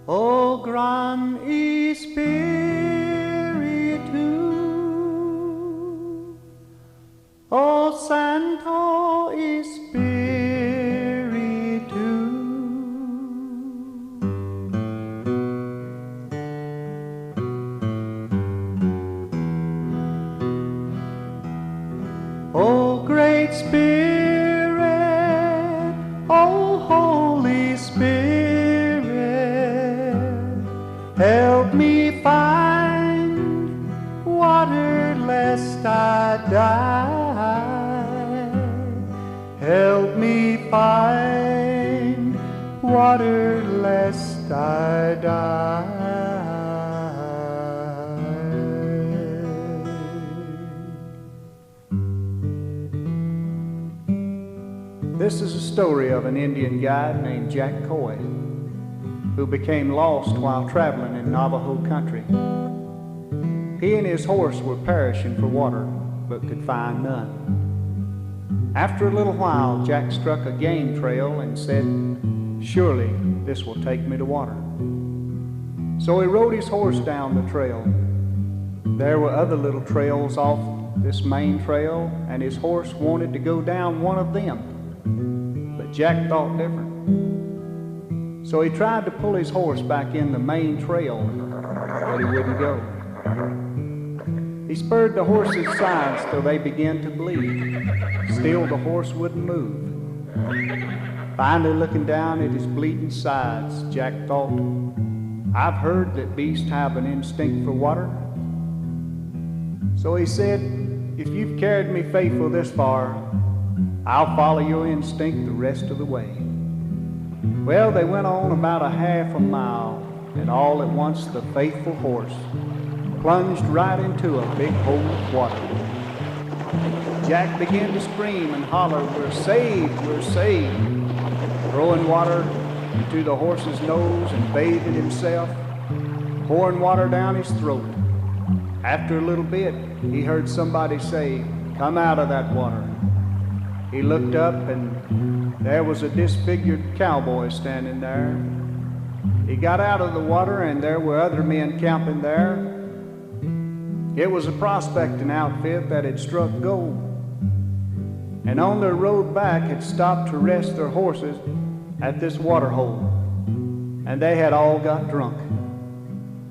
O Gran Espiritu, O Santo Espiritu, O Great Spirit, O Holy Spirit, help me find water lest I die. Help me find water lest I die. This is a story of an Indian guide named Jack Coy, who became lost while traveling in Navajo country. He and his horse were perishing for water, but could find none. After a little while, Jack struck a game trail and said, "Surely this will take me to water." So he rode his horse down the trail. There were other little trails off this main trail, and his horse wanted to go down one of them. But Jack thought different. So he tried to pull his horse back in the main trail, but he wouldn't go. He spurred the horse's sides till they began to bleed. Still the horse wouldn't move. Finally, looking down at his bleeding sides, Jack thought, "I've heard that beasts have an instinct for water." So he said, "If you've carried me faithful this far, I'll follow your instinct the rest of the way." Well, they went on about a half a mile, and all at once the faithful horse plunged right into a big hole of water. Jack began to scream and holler, "We're saved, we're saved," throwing water into the horse's nose and bathing himself, pouring water down his throat. After a little bit, he heard somebody say, "Come out of that water." He looked up, and there was a disfigured cowboy standing there. He got out of the water, and there were other men camping there. It was a prospecting outfit that had struck gold, and on their road back had stopped to rest their horses at this water hole, and they had all got drunk.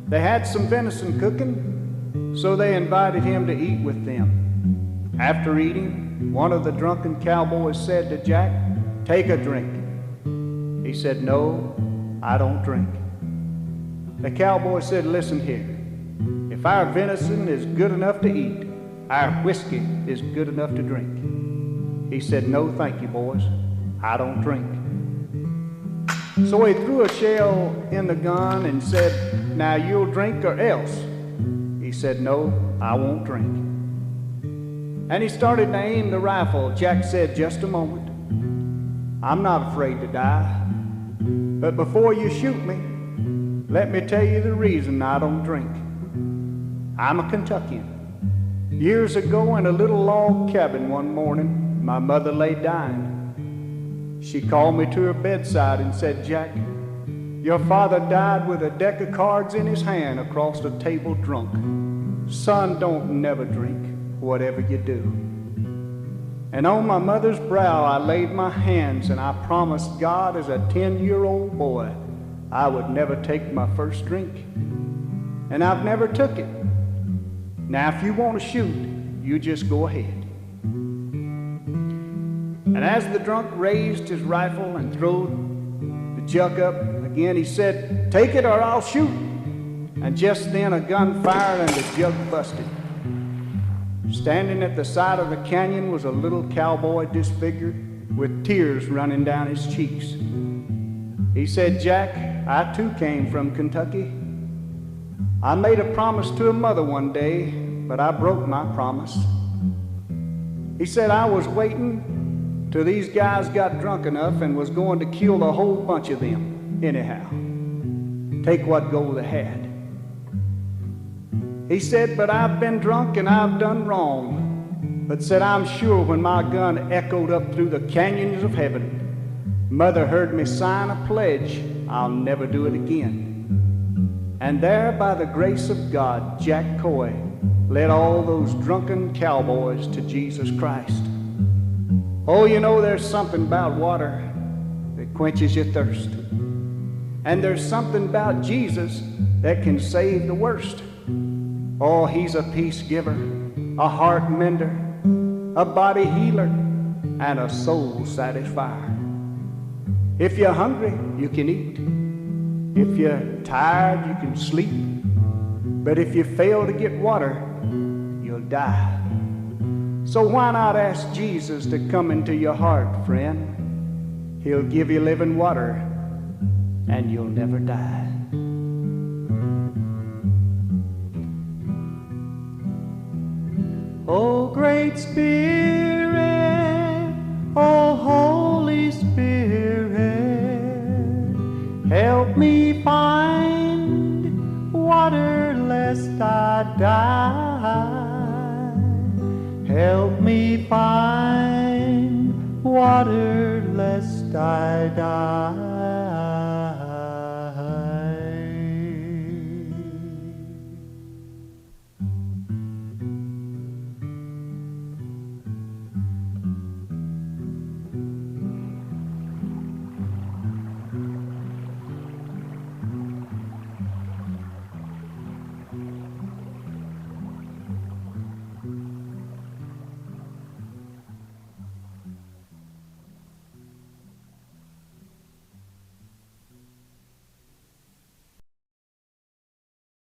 They had some venison cooking, so they invited him to eat with them. After eating, one of the drunken cowboys said to Jack, "Take a drink." He said, "No, I don't drink." The cowboy said, "Listen here. If our venison is good enough to eat, our whiskey is good enough to drink." He said, "No, thank you, boys. I don't drink." So he threw a shell in the gun and said, "Now you'll drink or else." He said, "No, I won't drink." And he started to aim the rifle. Jack said, "Just a moment. I'm not afraid to die. But before you shoot me, let me tell you the reason I don't drink. I'm a Kentuckian. Years ago in a little log cabin one morning, my mother lay dying. She called me to her bedside and said, 'Jack, your father died with a deck of cards in his hand across the table drunk. Son, don't never drink, whatever you do.' And on my mother's brow I laid my hands, and I promised God as a 10-year-old boy I would never take my first drink. And I've never took it. Now if you want to shoot, you just go ahead." And as the drunk raised his rifle and threw the jug up again, he said, "Take it or I'll shoot." And just then a gun fired and the jug busted. Standing at the side of the canyon was a little cowboy disfigured with tears running down his cheeks. He said, "Jack, I too came from Kentucky. I made a promise to a mother one day, but I broke my promise." He said, "I was waiting till these guys got drunk enough and was going to kill the whole bunch of them anyhow. Take what gold they had." He said, "But I've been drunk and I've done wrong." But said, "I'm sure when my gun echoed up through the canyons of heaven, Mother heard me sign a pledge I'll never do it again." And there, by the grace of God, Jack Coy led all those drunken cowboys to Jesus Christ. Oh, you know, there's something about water that quenches your thirst. And there's something about Jesus that can save the worst. Oh, he's a peace giver, a heart mender, a body healer, and a soul satisfier. If you're hungry, you can eat. If you're tired, you can sleep. But if you fail to get water, you'll die. So why not ask Jesus to come into your heart, friend? He'll give you living water, and you'll never die. Oh, great Spirit, oh, Holy Spirit, help me find water lest I die. Help me find water lest I die.